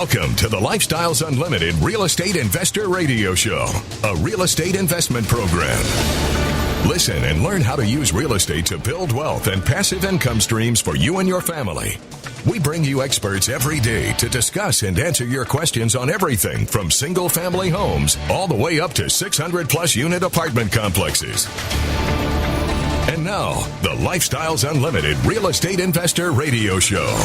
Welcome to the Lifestyles Unlimited Real Estate Investor Radio Show, a real estate investment program. Listen and learn how to use real estate to build wealth and passive income streams for you and your family. We bring you experts every day to discuss and answer your questions on everything from single-family homes all the way up to 600-plus unit apartment complexes. And now, the Lifestyles Unlimited Real Estate Investor Radio Show.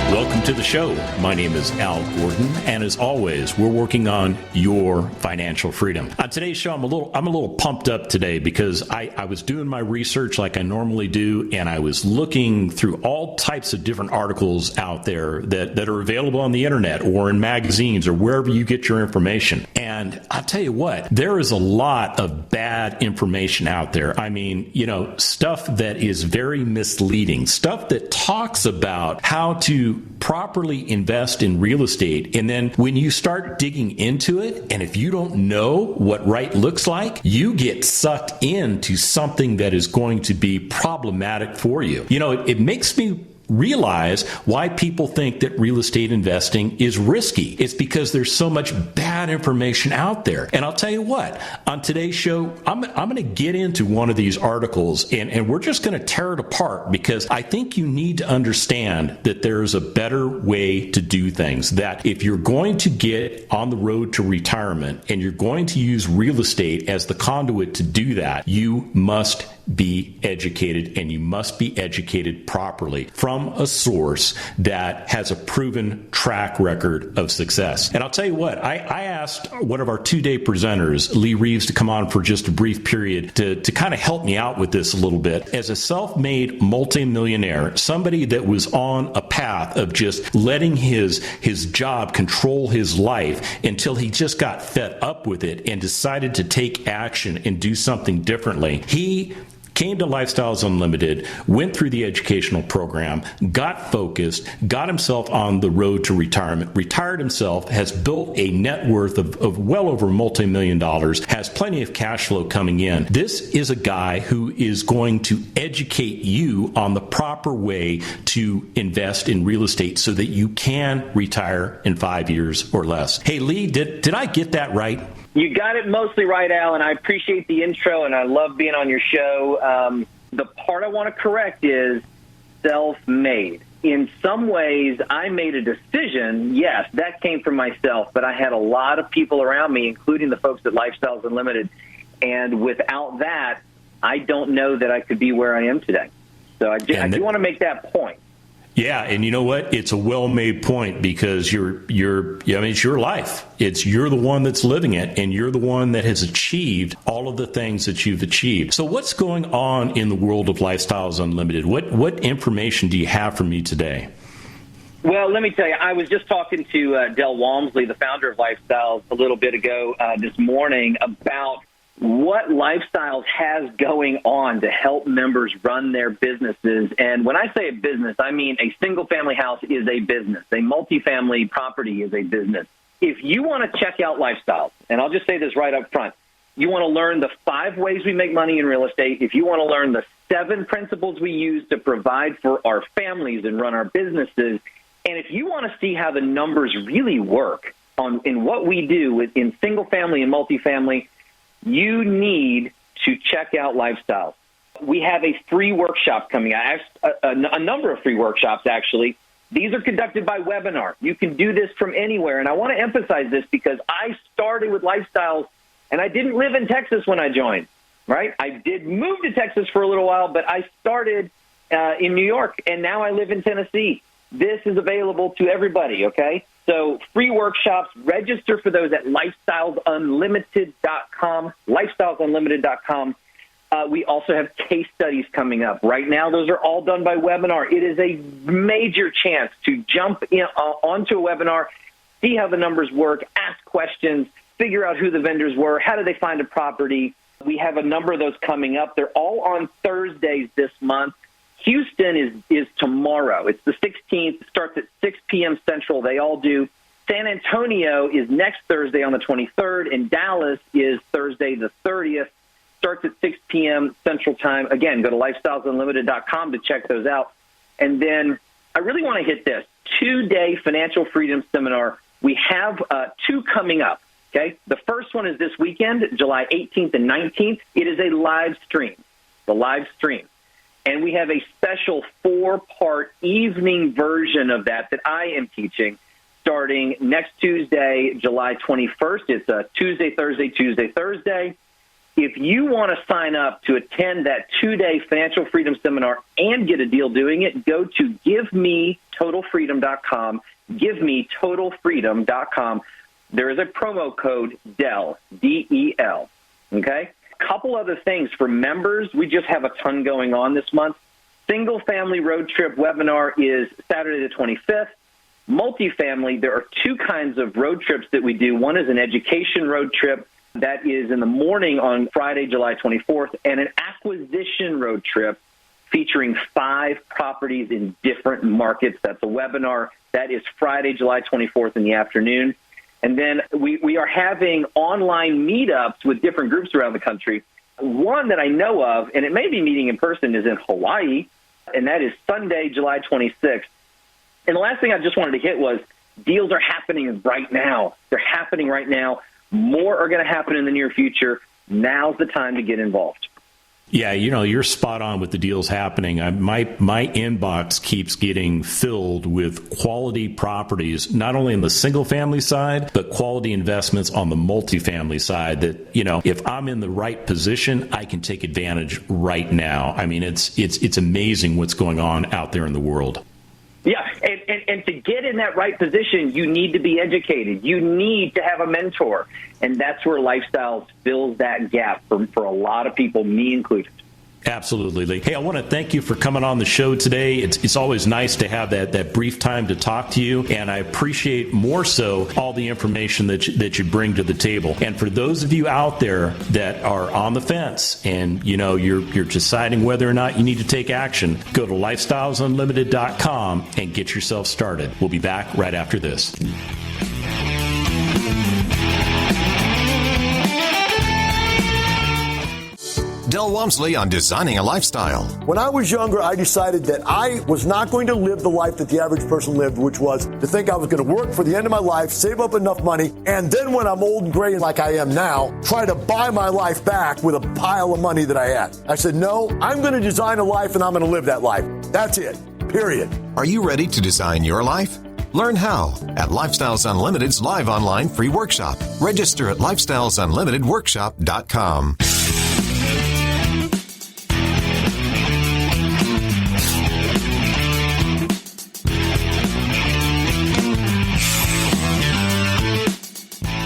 Welcome to the show. My name is Al Gordon, and as always, we're working on your financial freedom. On today's show, I'm a little pumped up today because I was doing my research like I normally do, and I was looking through all types of different articles out there that are available on the internet or in magazines or wherever you get your information. And I'll tell you what, there is a lot of bad information out there. I mean, stuff that is very misleading, stuff that talks about how to properly invest in real estate. And then when you start digging into it, and if you don't know what right looks like, you get sucked into something that is going to be problematic for you. It makes me realize why people think that real estate investing is risky. It's because there's so much bad information out there. And I'll tell you what, on today's show, I'm going to get into one of these articles and we're just going to tear it apart because I think you need to understand that there's a better way to do things. That if you're going to get on the road to retirement and you're going to use real estate as the conduit to do that, you must be educated, and you must be educated properly from a source that has a proven track record of success. And I'll tell you what, I asked one of our two-day presenters, Lee Reeves, to come on for just a brief period to kind of help me out with this a little bit. As a self-made multimillionaire, somebody that was on a path of just letting his job control his life until he just got fed up with it and decided to take action and do something differently. He came to Lifestyles Unlimited, went through the educational program, got focused, got himself on the road to retirement, retired himself, has built a net worth of well over multi-million dollars, has plenty of cash flow coming in. This is a guy who is going to educate you on the proper way to invest in real estate so that you can retire in 5 years or less. Hey, Lee, did I get that right? You got it mostly right, Al, and I appreciate the intro, and I love being on your show. The part I want to correct is self-made. In some ways, I made a decision. Yes, that came from myself, but I had a lot of people around me, including the folks at Lifestyles Unlimited, and without that, I don't know that I could be where I am today. So I do want to make that point. Yeah, and you know what? It's a well-made point because it's your life. You're the one that's living it, and you're the one that has achieved all of the things that you've achieved. So what's going on in the world of Lifestyles Unlimited? What information do you have for me today? Well, let me tell you, I was just talking to Del Walmsley, the founder of Lifestyles, a little bit ago this morning about what Lifestyles has going on to help members run their businesses. And when I say a business, I mean a single-family house is a business. A multifamily property is a business. If you want to check out Lifestyles, and I'll just say this right up front, you want to learn the 5 ways we make money in real estate, if you want to learn the 7 principles we use to provide for our families and run our businesses, and if you want to see how the numbers really work in what we do in single-family and multifamily, you need to check out Lifestyles. We have a free workshop coming out, a number of free workshops, actually. These are conducted by webinar. You can do this from anywhere. And I want to emphasize this because I started with Lifestyles, and I didn't live in Texas when I joined, right? I did move to Texas for a little while, but I started in New York, and now I live in Tennessee. This is available to everybody, okay? So free workshops, register for those at lifestylesunlimited.com, lifestylesunlimited.com. We also have case studies coming up. Right now, those are all done by webinar. It is a major chance to jump onto a webinar, see how the numbers work, ask questions, figure out who the vendors were, how did they find a property. We have a number of those coming up. They're all on Thursdays this month. Houston is tomorrow. It's the 16th. It starts at 6 p.m. Central. They all do. San Antonio is next Thursday on the 23rd, and Dallas is Thursday the 30th. Starts at 6 p.m. Central Time. Again, go to lifestylesunlimited.com to check those out. And then I really want to hit this 2-day financial freedom seminar. We have 2 coming up. Okay. The first one is this weekend, July 18th and 19th. It is a live stream, And we have a special 4-part evening version of that I am teaching starting next Tuesday, July 21st. It's a Tuesday, Thursday. If you want to sign up to attend that 2-day financial freedom seminar and get a deal doing it, go to givemetotalfreedom.com, givemetotalfreedom.com. There is a promo code DEL, D-E-L, okay? A couple other things. For members, we just have a ton going on this month. Single-family road trip webinar is Saturday the 25th. Multifamily, there are 2 kinds of road trips that we do. One is an education road trip that is in the morning on Friday, July 24th, and an acquisition road trip featuring 5 properties in different markets. That's a webinar. That is Friday, July 24th in the afternoon. And then we are having online meetups with different groups around the country. One that I know of, and it may be meeting in person, is in Hawaii, and that is Sunday, July 26th. And the last thing I just wanted to hit was deals are happening right now. They're happening right now. More are going to happen in the near future. Now's the time to get involved. Yeah, you're spot on with the deals happening. My inbox keeps getting filled with quality properties, not only on the single family side, but quality investments on the multifamily side that, if I'm in the right position, I can take advantage right now. I mean, it's amazing what's going on out there in the world. Yeah, and to get in that right position, you need to be educated. You need to have a mentor. And that's where Lifestyles fills that gap for a lot of people, me included. Absolutely, Lee. Hey, I want to thank you for coming on the show today. It's always nice to have that brief time to talk to you, and I appreciate more so all the information that you bring to the table. And for those of you out there that are on the fence and you're deciding whether or not you need to take action, go to lifestylesunlimited.com and get yourself started. We'll be back right after this. Del Walmsley on designing a lifestyle. When I was younger, I decided that I was not going to live the life that the average person lived, which was to think I was going to work for the end of my life, save up enough money, and then when I'm old and gray like I am now, try to buy my life back with a pile of money that I had. I said, no, I'm going to design a life and I'm going to live that life. That's it. Period. Are you ready to design your life? Learn how at Lifestyles Unlimited's live online free workshop. Register at lifestylesunlimitedworkshop.com.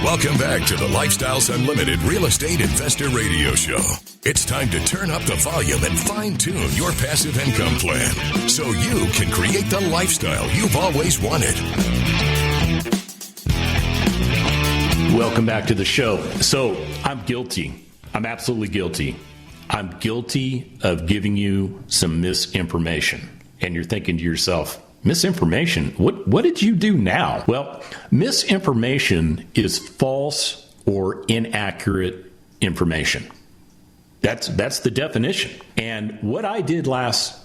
Welcome back to the Lifestyles Unlimited Real Estate Investor Radio Show. It's time to turn up the volume and fine-tune your passive income plan so you can create the lifestyle you've always wanted. Welcome back to the show. So I'm guilty. I'm absolutely guilty. I'm guilty of giving you some misinformation. And you're thinking to yourself, misinformation? What did you do now? Well, misinformation is false or inaccurate information. That's the definition. And what I did last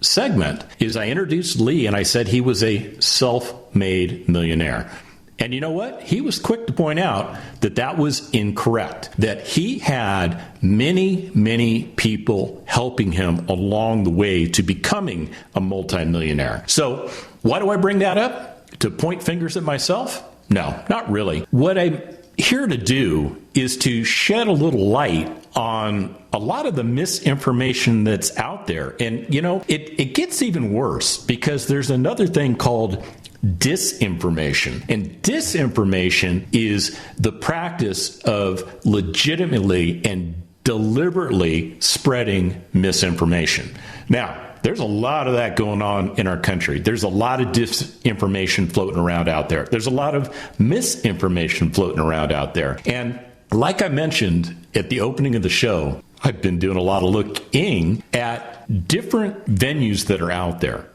segment is I introduced Lee and I said he was a self-made millionaire. And you know what? He was quick to point out that was incorrect, that he had many, many people helping him along the way to becoming a multimillionaire. So why do I bring that up? To point fingers at myself? No, not really. What I'm here to do is to shed a little light on a lot of the misinformation that's out there. And, it gets even worse because there's another thing called disinformation. And disinformation is the practice of legitimately and deliberately spreading misinformation. Now, there's a lot of that going on in our country. There's a lot of disinformation floating around out there. There's a lot of misinformation floating around out there. And like I mentioned at the opening of the show, I've been doing a lot of looking at different venues that are out there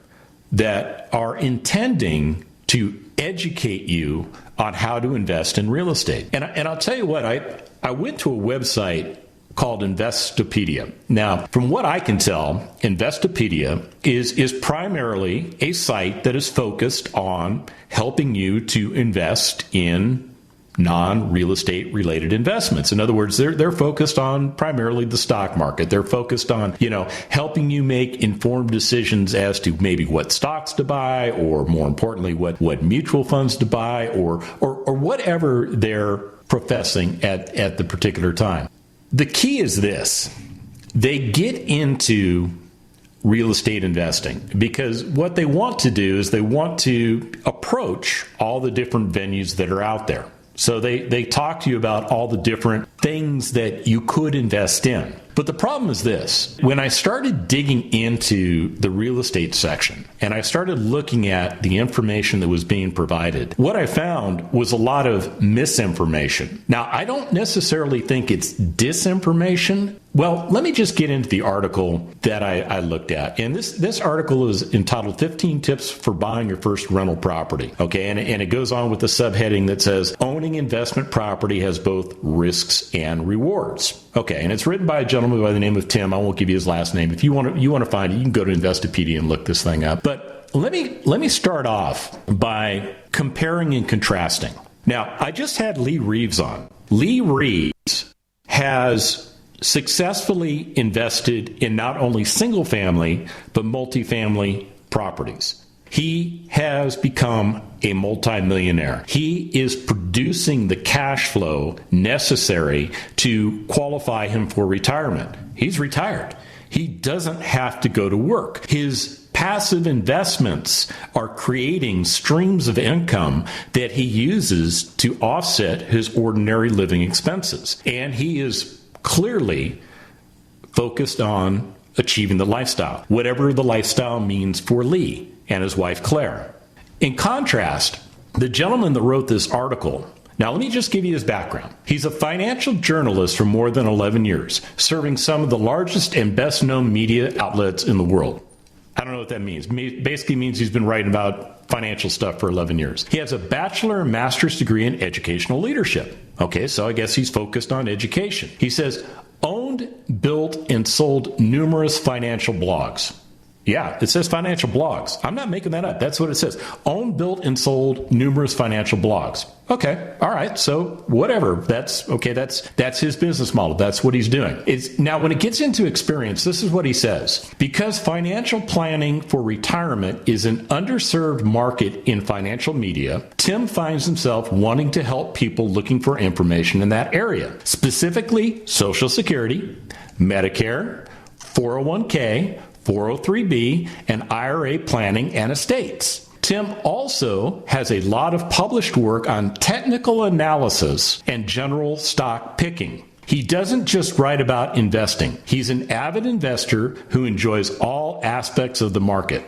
that are intending to educate you on how to invest in real estate. And I'll tell you what, I went to a website called Investopedia. Now, from what I can tell, Investopedia is primarily a site that is focused on helping you to invest in non-real estate related investments. In other words, they're focused on primarily the stock market. They're focused on, helping you make informed decisions as to maybe what stocks to buy, or more importantly, what mutual funds to buy, or whatever they're professing at the particular time. The key is this: they get into real estate investing because what they want to do is they want to approach all the different venues that are out there. So they talk to you about all the different things that you could invest in. But the problem is this: when I started digging into the real estate section and I started looking at the information that was being provided, what I found was a lot of misinformation. Now, I don't necessarily think it's disinformation. Well, let me just get into the article that I looked at. And this article is entitled 15 Tips for Buying Your First Rental Property. Okay, and it goes on with a subheading that says, owning investment property has both risks and rewards. Okay, and it's written by a gentleman by the name of Tim. I won't give you his last name. If you want to find it, you can go to Investopedia and look this thing up. But let me start off by comparing and contrasting. Now, I just had Lee Reeves on. Lee Reeves has successfully invested in not only single family, but multifamily properties. He has become a multimillionaire. He is producing the cash flow necessary to qualify him for retirement. He's retired. He doesn't have to go to work. His passive investments are creating streams of income that he uses to offset his ordinary living expenses. And he is clearly focused on achieving the lifestyle, whatever the lifestyle means for Lee and his wife, Claire. In contrast, the gentleman that wrote this article, now let me just give you his background. He's a financial journalist for more than 11 years, serving some of the largest and best known media outlets in the world. I don't know what that means. Basically means he's been writing about financial stuff for 11 years. He has a bachelor and master's degree in educational leadership. Okay, so I guess he's focused on education. He says, owned, built, and sold numerous financial blogs. Yeah, it says financial blogs. I'm not making that up. That's what it says. Owned, built, and sold numerous financial blogs. Okay, all right. So whatever. That's okay. That's his business model. That's what he's doing. Now, when it gets into experience, this is what he says. Because financial planning for retirement is an underserved market in financial media, Tim finds himself wanting to help people looking for information in that area, specifically Social Security, Medicare, 401k, 403b, and IRA planning and estates. Tim also has a lot of published work on technical analysis and general stock picking. He doesn't just write about investing. He's an avid investor who enjoys all aspects of the market.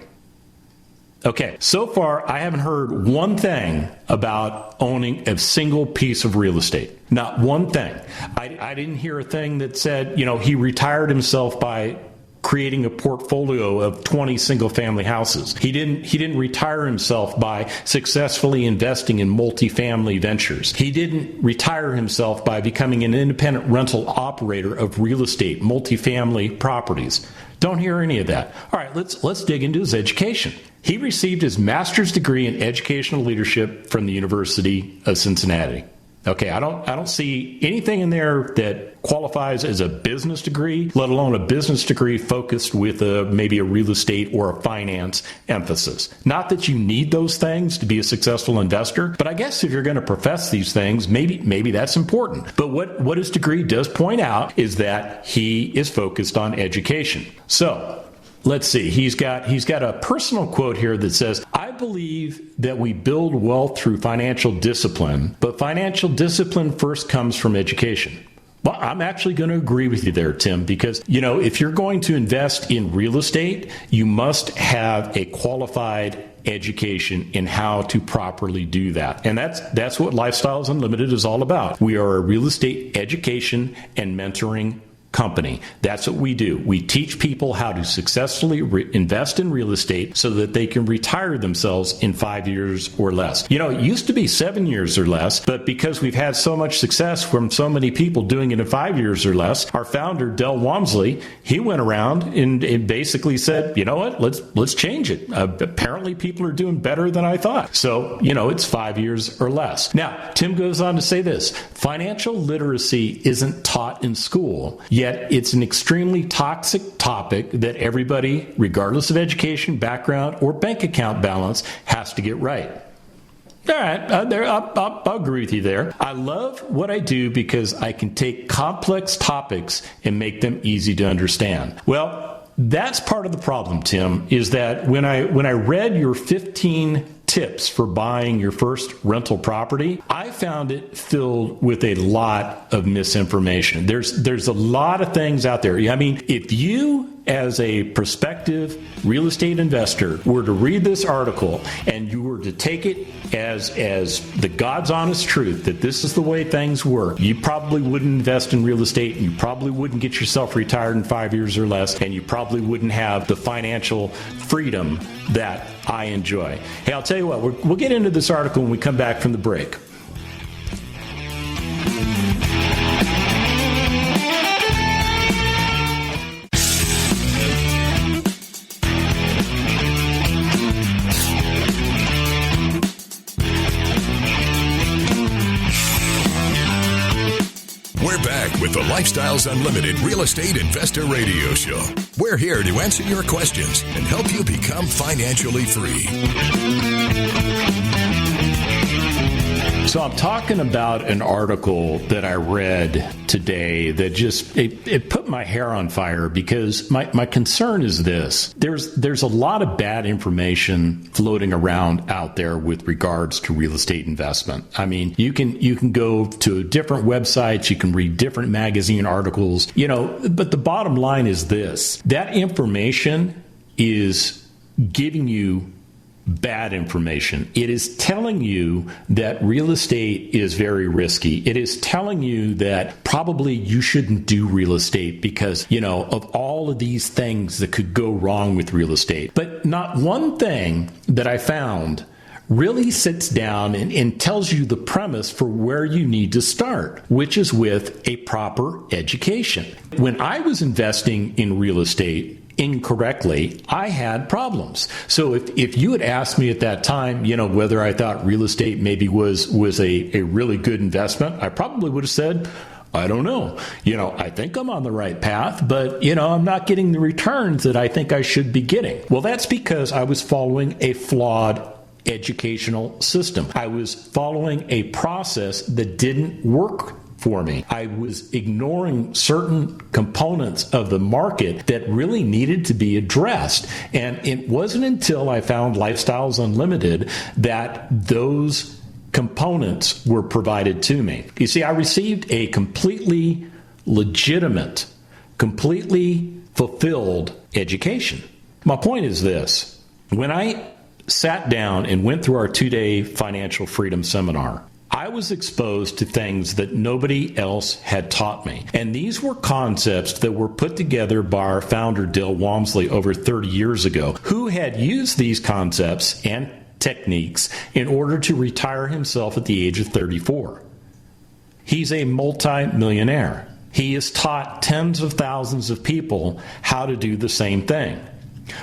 Okay, so far I haven't heard one thing about owning a single piece of real estate. Not one thing. I didn't hear a thing that said, he retired himself by creating a portfolio of 20 single-family houses. He didn't retire himself by successfully investing in multifamily ventures. He didn't retire himself by becoming an independent rental operator of real estate, multifamily properties. Don't hear any of that. All right, let's dig into his education. He received his master's degree in educational leadership from the University of Cincinnati. Okay, I don't see anything in there that qualifies as a business degree, let alone a business degree focused with maybe a real estate or a finance emphasis. Not that you need those things to be a successful investor, but I guess if you're going to profess these things, maybe that's important. But what his degree does point out is that he is focused on education. So let's see. He's got a personal quote here that says, I believe that we build wealth through financial discipline, but financial discipline first comes from education. Well, I'm actually going to agree with you there, Tim, because, if you're going to invest in real estate, you must have a qualified education in how to properly do that. And that's what Lifestyles Unlimited is all about. We are a real estate education and mentoring company. That's what we do. We teach people how to successfully invest in real estate so that they can retire themselves in 5 years or less. You know, it used to be 7 years or less, but because we've had so much success from so many people doing it in 5 years or less, our founder, Del Walmsley, he went around and basically said, you know what, let's change it. Apparently people are doing better than I thought. So, you know, it's 5 years or less. Now, Tim goes on to say this: financial literacy isn't taught in school, yet it's an extremely toxic topic that everybody, regardless of education, background, or bank account balance, has to get right. All right, I'll agree with you there. I love what I do because I can take complex topics and make them easy to understand. Well, that's part of the problem, Tim, is that when I read your 15 tips for buying your first rental property, I found it filled with a lot of misinformation. There's a lot of things out there. I mean, if you as a prospective real estate investor were to read this article and you were to take it as the God's honest truth that this is the way things work, you probably wouldn't invest in real estate, and you probably wouldn't get yourself retired in 5 years or less, and you probably wouldn't have the financial freedom that I enjoy. Hey, I'll tell you what, we'll get into this article when we come back from the break. We're back with the Lifestyles Unlimited Real Estate Investor Radio Show. We're here to answer your questions and help you become financially free. So I'm talking about an article that I read today that just, it put my hair on fire, because my concern is this. There's a lot of bad information floating around out there with regards to real estate investment. I mean, you can go to different websites, you can read different magazine articles, you know, but the bottom line is this: that information is giving you bad information. It is telling you that real estate is very risky. It is telling you that probably you shouldn't do real estate because, you know, of all of these things that could go wrong with real estate. But not one thing that I found really sits down and tells you the premise for where you need to start, which is with a proper education. When I was investing in real estate incorrectly, I had problems. So if you had asked me at that time, you know, whether I thought real estate maybe was a really good investment, I probably would have said, I don't know. You know, I think I'm on the right path, but, you know, I'm not getting the returns that I think I should be getting. Well, that's because I was following a flawed educational system. I was following a process that didn't work for me. I was ignoring certain components of the market that really needed to be addressed. And it wasn't until I found Lifestyles Unlimited that those components were provided to me. You see, I received a completely legitimate, completely fulfilled education. My point is this: when I sat down and went through our 2-day financial freedom seminar, I was exposed to things that nobody else had taught me. And these were concepts that were put together by our founder, Del Walmsley, over 30 years ago, who had used these concepts and techniques in order to retire himself at the age of 34. He's a multi-millionaire. He has taught tens of thousands of people how to do the same thing.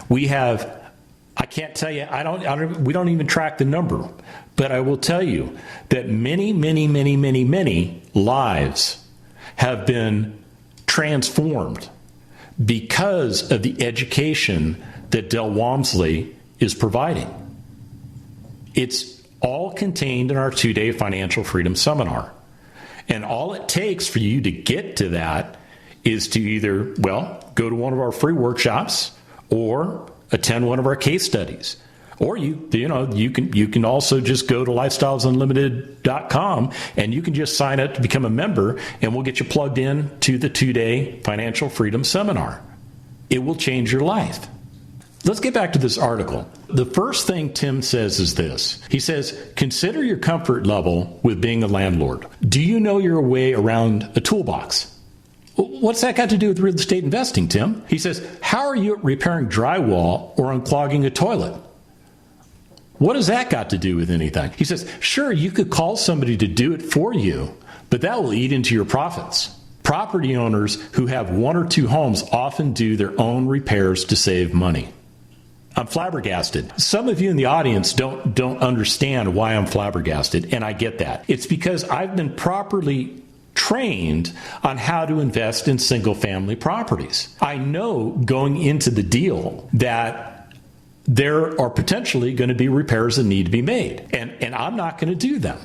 We have, I can't tell you, we don't even track the number, but I will tell you that many, many, many, many, many lives have been transformed because of the education that Del Walmsley is providing. It's all contained in our 2-day financial freedom seminar. And all it takes for you to get to that is to either, well, go to one of our free workshops or attend one of our case studies. Or you can also just go to lifestylesunlimited.com and you can just sign up to become a member, and we'll get you plugged in to the 2-day financial freedom seminar. It will change your life. Let's get back to this article. The first thing Tim says is this. He says, consider your comfort level with being a landlord. Do you know your way around a toolbox? What's that got to do with real estate investing, Tim? He says, how are you repairing drywall or unclogging a toilet? What has that got to do with anything? He says, sure, you could call somebody to do it for you, but that will eat into your profits. Property owners who have one or two homes often do their own repairs to save money. I'm flabbergasted. Some of you in the audience don't understand why I'm flabbergasted, and I get that. It's because I've been properly trained on how to invest in single-family properties. I know going into the deal that there are potentially going to be repairs that need to be made, and I'm not going to do them.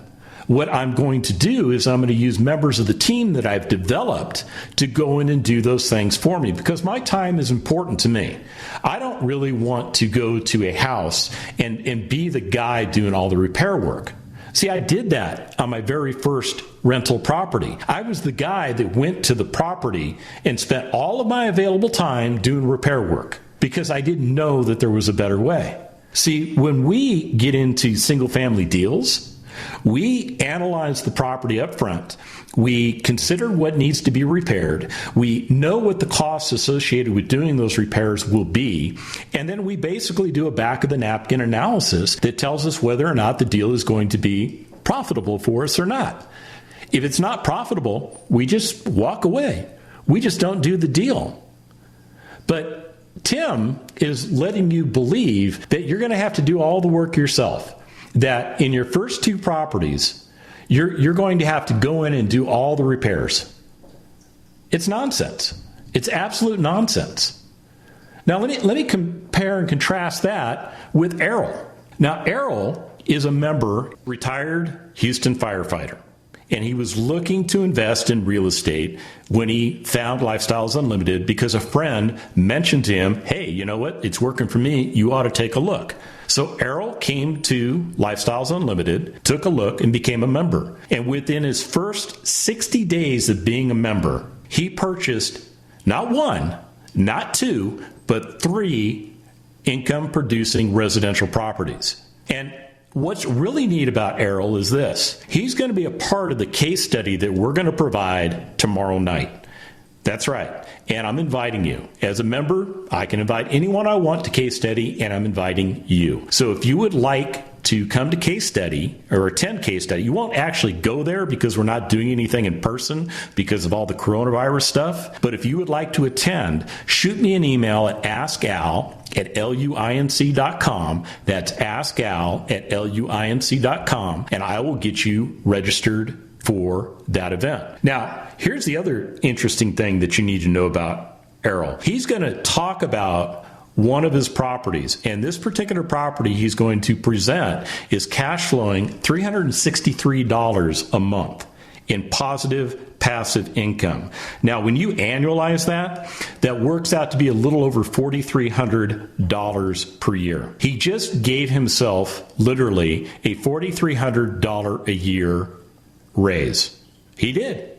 What I'm going to do is I'm going to use members of the team that I've developed to go in and do those things for me because my time is important to me. I don't really want to go to a house and be the guy doing all the repair work. See, I did that on my very first rental property. I was the guy that went to the property and spent all of my available time doing repair work because I didn't know that there was a better way. See, when we get into single-family deals, we analyze the property up front. We consider what needs to be repaired. We know what the costs associated with doing those repairs will be. And then we basically do a back-of-the-napkin analysis that tells us whether or not the deal is going to be profitable for us or not. If it's not profitable, we just walk away. We just don't do the deal. But Tim is letting you believe that you're going to have to do all the work yourself. That in your first two properties, you're going to have to go in and do all the repairs. It's nonsense. It's absolute nonsense. Now, let me compare and contrast that with Errol. Now, Errol is a member, retired Houston firefighter, and he was looking to invest in real estate when he found Lifestyles Unlimited because a friend mentioned to him, hey, you know what? It's working for me. You ought to take a look. So Errol came to Lifestyles Unlimited, took a look, and became a member. And within his first 60 days of being a member, he purchased not one, not two, but 3 income-producing residential properties. And what's really neat about Errol is this. He's going to be a part of the case study that we're going to provide tomorrow night. That's right. And I'm inviting you. As a member, I can invite anyone I want to case study, and I'm inviting you. So if you would like to come to case study or attend case study, you won't actually go there because we're not doing anything in person because of all the coronavirus stuff. But if you would like to attend, shoot me an email at askal@luinc.com. That's askal@luinc.com, and I will get you registered for that event. Now, here's the other interesting thing that you need to know about Errol. He's going to talk about one of his properties, and this particular property he's going to present is cash flowing $363 a month in positive passive income. Now, when you annualize that, that works out to be a little over $4,300 per year. He just gave himself literally a $4,300 a year raise. He did.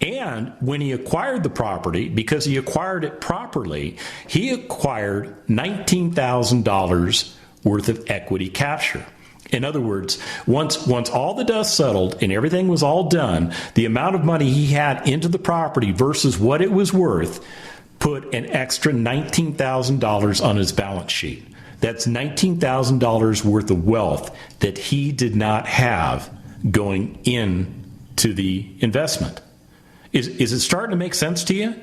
And when he acquired the property, because he acquired it properly, he acquired $19,000 worth of equity capture. In other words, once all the dust settled and everything was all done, the amount of money he had into the property versus what it was worth put an extra $19,000 on his balance sheet. That's $19,000 worth of wealth that he did not have going into the investment. Is it starting to make sense to you?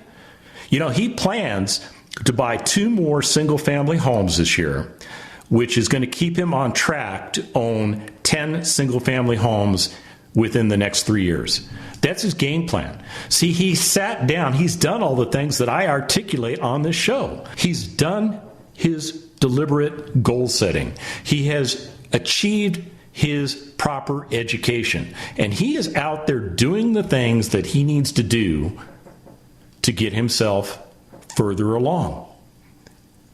You know, he plans to buy 2 more single-family homes this year, which is going to keep him on track to own 10 single-family homes within the next 3 years. That's his game plan. See, he sat down. He's done all the things that I articulate on this show. He's done his deliberate goal setting. He has achieved his proper education. And he is out there doing the things that he needs to do to get himself further along.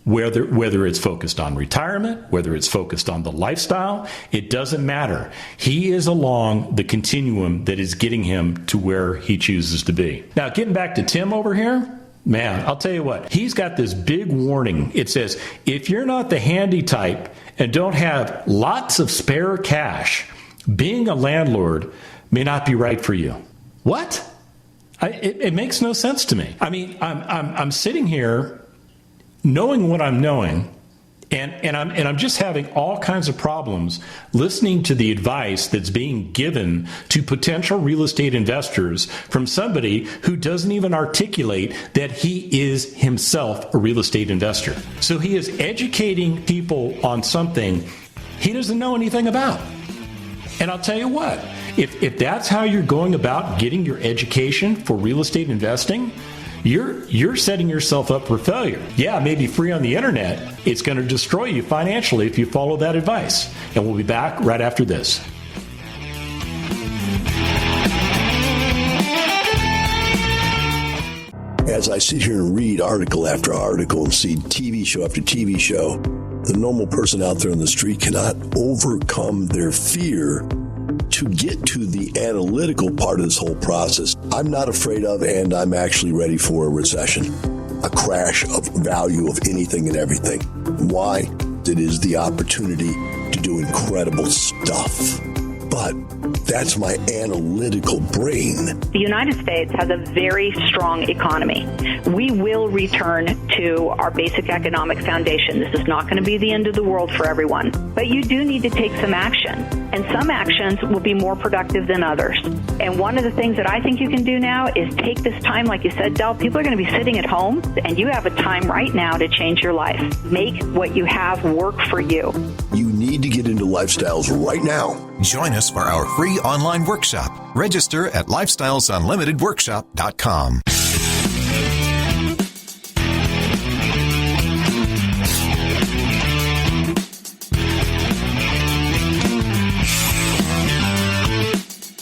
Whether it's focused on retirement, whether it's focused on the lifestyle, it doesn't matter. He is along the continuum that is getting him to where he chooses to be. Now, getting back to Tim over here, man, I'll tell you what, he's got this big warning. It says, if you're not the handy type and don't have lots of spare cash, being a landlord may not be right for you. What? It makes no sense to me. I mean, I'm sitting here knowing what I'm knowing, and I'm just having all kinds of problems listening to the advice that's being given to potential real estate investors from somebody who doesn't even articulate that he is himself a real estate investor. So he is educating people on something he doesn't know anything about. And I'll tell you what, if that's how you're going about getting your education for real estate investing, you're setting yourself up for failure. Yeah, it may be free on the internet. It's going to destroy you financially if you follow that advice. And we'll be back right after this. As I sit here and read article after article and see TV show after TV show, the normal person out there on the street cannot overcome their fear to get to the analytical part of this whole process. I'm not afraid of, and I'm actually ready for a recession, a crash of value of anything and everything. Why? It is the opportunity to do incredible stuff. But that's my analytical brain. The United States has a very strong economy. We will return to our basic economic foundation. This is not going to be the end of the world for everyone. But you do need to take some action. And some actions will be more productive than others. And one of the things that I think you can do now is take this time, like you said, Del, people are going to be sitting at home, and you have a time right now to change your life. Make what you have work for you. You need to get into lifestyles right now. Join us for our free online workshop. Register at lifestylesunlimitedworkshop.com.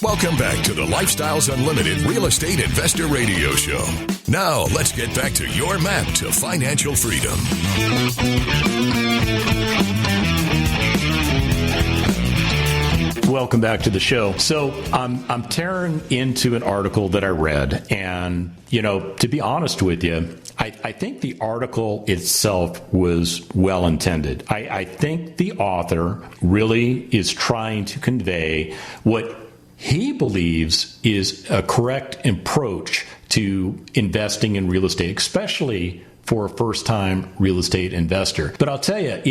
Welcome back to the Lifestyles Unlimited Real Estate Investor Radio Show. Now, let's get back to your map to financial freedom. Welcome back to the show. So I'm tearing into an article that I read, and to be honest with you, I think the article itself was well intended. I think the author really is trying to convey what he believes is a correct approach to investing in real estate, especially for a first-time real estate investor. But I'll tell you,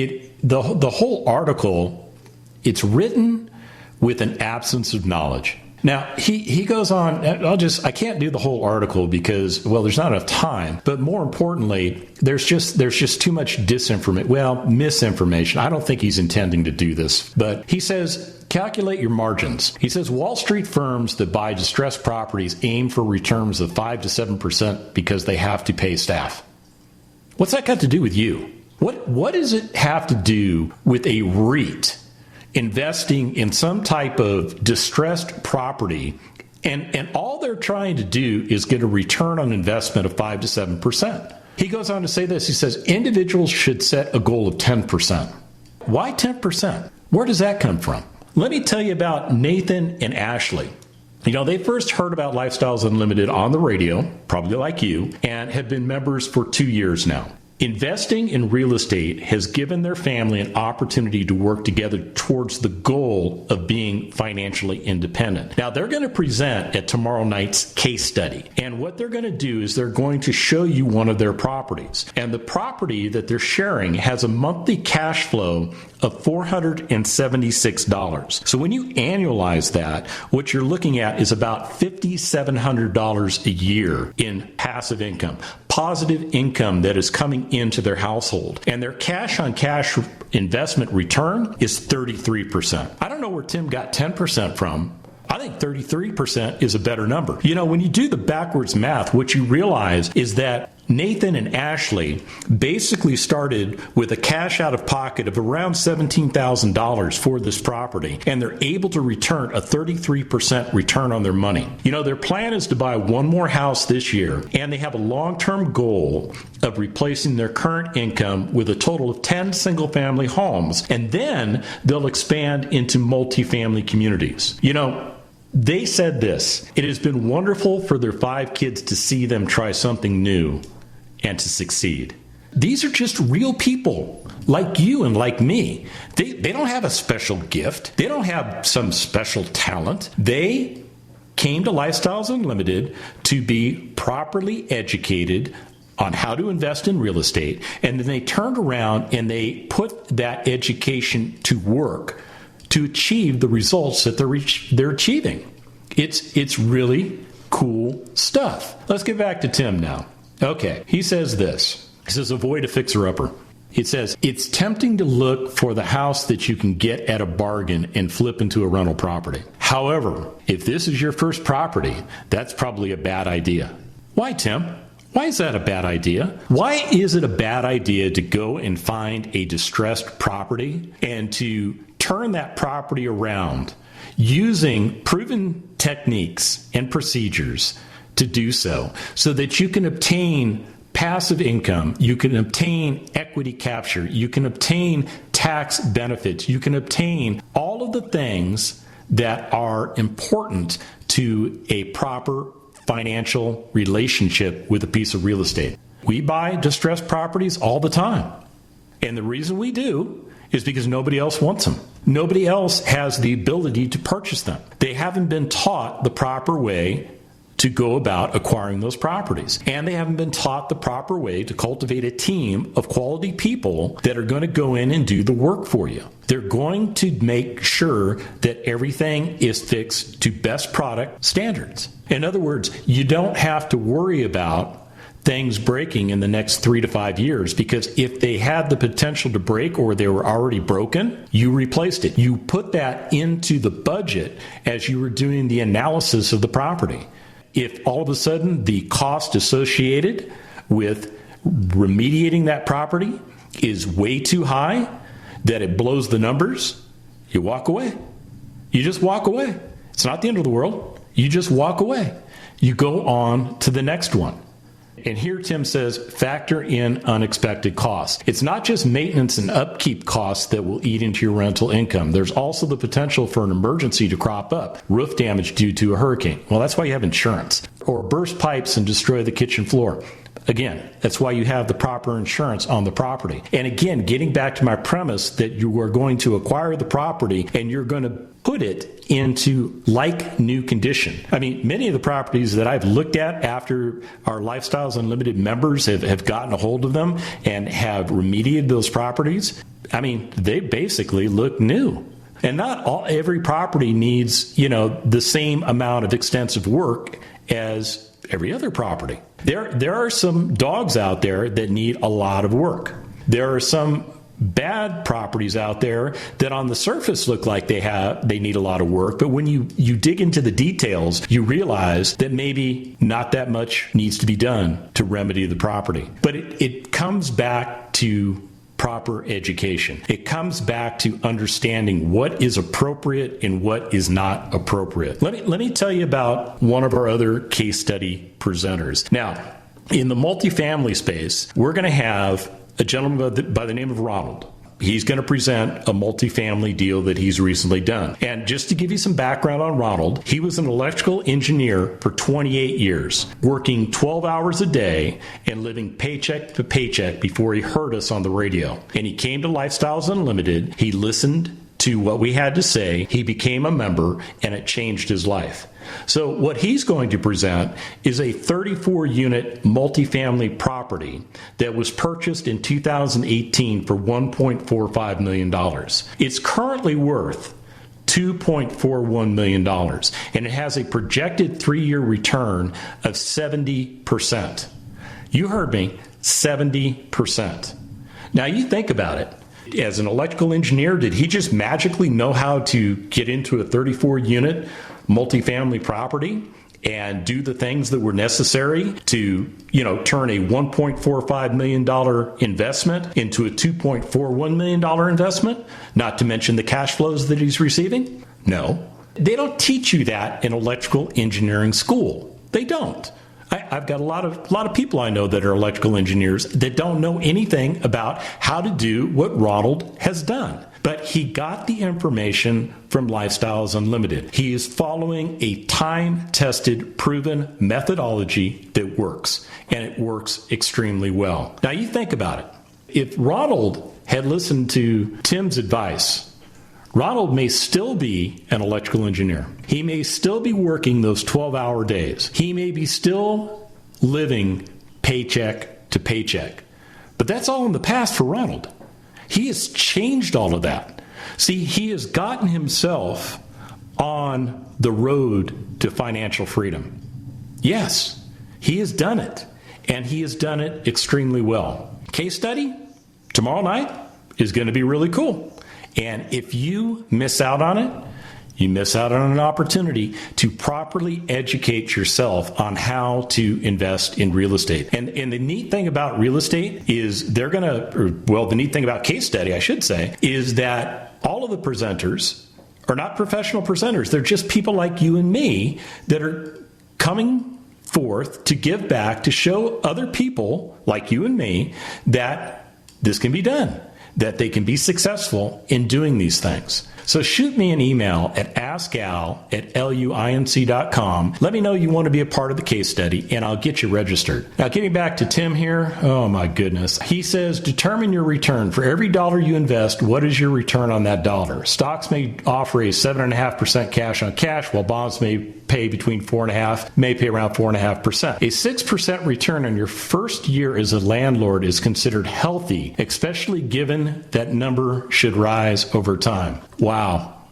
the whole article, it's written with an absence of knowledge. Now, he goes on, I can't do the whole article because, there's not enough time. But more importantly, there's just too much misinformation. I don't think he's intending to do this. But he says, calculate your margins. He says, Wall Street firms that buy distressed properties aim for returns of 5 to 7% because they have to pay staff. What's that got to do with you? What does it have to do with a REIT investing in some type of distressed property, and all they're trying to do is get a return on investment of 5 to 7%. He goes on to say this. He says, individuals should set a goal of 10%. Why 10%? Where does that come from? Let me tell you about Nathan and Ashley. They first heard about Lifestyles Unlimited on the radio, probably like you, and have been members for 2 years now. Investing in real estate has given their family an opportunity to work together towards the goal of being financially independent. Now, they're going to present at tomorrow night's case study. And what they're going to do is they're going to show you one of their properties. And the property that they're sharing has a monthly cash flow of $476. So when you annualize that, what you're looking at is about $5,700 a year in passive income, positive income that is coming into their household. And their cash on cash investment return is 33%. I don't know where Tim got 10% from. I think 33% is a better number. When you do the backwards math, what you realize is that Nathan and Ashley basically started with a cash out of pocket of around $17,000 for this property, and they're able to return a 33% return on their money. Their plan is to buy one more house this year, and they have a long-term goal of replacing their current income with a total of 10 single-family homes, and then they'll expand into multifamily communities. They said this: it has been wonderful for their 5 kids to see them try something new and to succeed. These are just real people like you and like me. They don't have a special gift. They don't have some special talent. They came to Lifestyles Unlimited to be properly educated on how to invest in real estate, and then they turned around and they put that education to work to achieve the results that they're achieving. It's really cool stuff. Let's get back to Tim now. Okay, he says this. He says, avoid a fixer-upper. It says, it's tempting to look for the house that you can get at a bargain and flip into a rental property. However, if this is your first property, that's probably a bad idea. Why, Tim? Why is that a bad idea? Why is it a bad idea to go and find a distressed property and to turn that property around using proven techniques and procedures to do so that you can obtain passive income, you can obtain equity capture, you can obtain tax benefits, you can obtain all of the things that are important to a proper financial relationship with a piece of real estate. We buy distressed properties all the time. And the reason we do is because nobody else wants them. Nobody else has the ability to purchase them. They haven't been taught the proper way to go about acquiring those properties. And they haven't been taught the proper way to cultivate a team of quality people that are going to go in and do the work for you. They're going to make sure that everything is fixed to best product standards. In other words, you don't have to worry about things breaking in the next 3 to 5 years, because if they had the potential to break or they were already broken, you replaced it. You put that into the budget as you were doing the analysis of the property. If all of a sudden the cost associated with remediating that property is way too high, that it blows the numbers, you walk away. You just walk away. It's not the end of the world. You just walk away. You go on to the next one. And here Tim says, factor in unexpected costs. It's not just maintenance and upkeep costs that will eat into your rental income. There's also the potential for an emergency to crop up. Roof damage due to a hurricane. Well, that's why you have insurance. Or burst pipes and destroy the kitchen floor. Again, that's why you have the proper insurance on the property. And again, getting back to my premise that you are going to acquire the property and you're going to put it into like new condition. I mean, many of the properties that I've looked at after our Lifestyles Unlimited members have gotten a hold of them and have remediated those properties, I mean, they basically look new. And not every property needs, the same amount of extensive work as every other property. There are some dogs out there that need a lot of work. There are some bad properties out there that on the surface look like they need a lot of work, but when you dig into the details, you realize that maybe not that much needs to be done to remedy the property. But it comes back to proper education. It comes back to understanding what is appropriate and what is not appropriate. Let me tell you about one of our other case study presenters. Now, in the multifamily space, we're going to have a gentleman by the name of Ronald. He's going to present a multifamily deal that he's recently done. And just to give you some background on Ronald, he was an electrical engineer for 28 years, working 12 hours a day and living paycheck to paycheck before he heard us on the radio. And he came to Lifestyles Unlimited. He listened to what we had to say. He became a member, and it changed his life. So what he's going to present is a 34-unit multifamily property that was purchased in 2018 for $1.45 million. It's currently worth $2.41 million, and it has a projected 3-year return of 70%. You heard me, 70%. Now you think about it. As an electrical engineer, did he just magically know how to get into a 34-unit multifamily property and do the things that were necessary to, turn a $1.45 million investment into a $2.41 million investment, not to mention the cash flows that he's receiving? No. They don't teach you that in electrical engineering school. They don't. I've got a lot of people I know that are electrical engineers that don't know anything about how to do what Ronald has done. But he got the information from Lifestyles Unlimited. He is following a time-tested, proven methodology that works, and it works extremely well. Now, you think about it. If Ronald had listened to Tim's advice, Ronald may still be an electrical engineer. He may still be working those 12-hour days. He may be still living paycheck to paycheck. But that's all in the past for Ronald. He has changed all of that. See, he has gotten himself on the road to financial freedom. Yes, he has done it, and he has done it extremely well. Case study tomorrow night is going to be really cool. And if you miss out on it, you miss out on an opportunity to properly educate yourself on how to invest in real estate. And the neat thing about real estate is the neat thing about case study, I should say, is that all of the presenters are not professional presenters. They're just people like you and me that are coming forth to give back, to show other people like you and me that this can be done, that they can be successful in doing these things. So shoot me an email at askal@luinc.com. Let me know you want to be a part of the case study, and I'll get you registered. Now, getting back to Tim here. Oh, my goodness. He says, determine your return. For every dollar you invest, what is your return on that dollar? Stocks may offer a 7.5% cash on cash, while bonds may pay between 4.5%, may pay around 4.5%. A 6% return on your first year as a landlord is considered healthy, especially given that number should rise over time. Wow.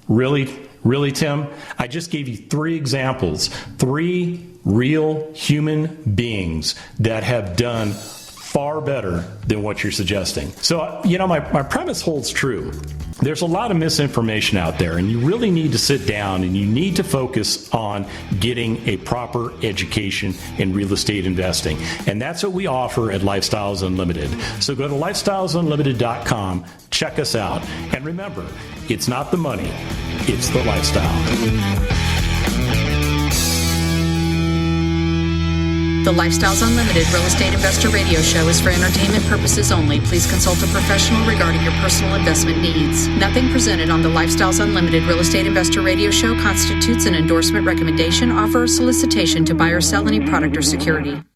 Really, Tim? I just gave you 3 examples, 3 real human beings that have done far better than what you're suggesting. So, my premise holds true. There's a lot of misinformation out there, and you really need to sit down and you need to focus on getting a proper education in real estate investing. And that's what we offer at Lifestyles Unlimited. So go to lifestylesunlimited.com, check us out. And remember, it's not the money, it's the lifestyle. The Lifestyles Unlimited Real Estate Investor Radio Show is for entertainment purposes only. Please consult a professional regarding your personal investment needs. Nothing presented on the Lifestyles Unlimited Real Estate Investor Radio Show constitutes an endorsement, recommendation, offer, or solicitation to buy or sell any product or security.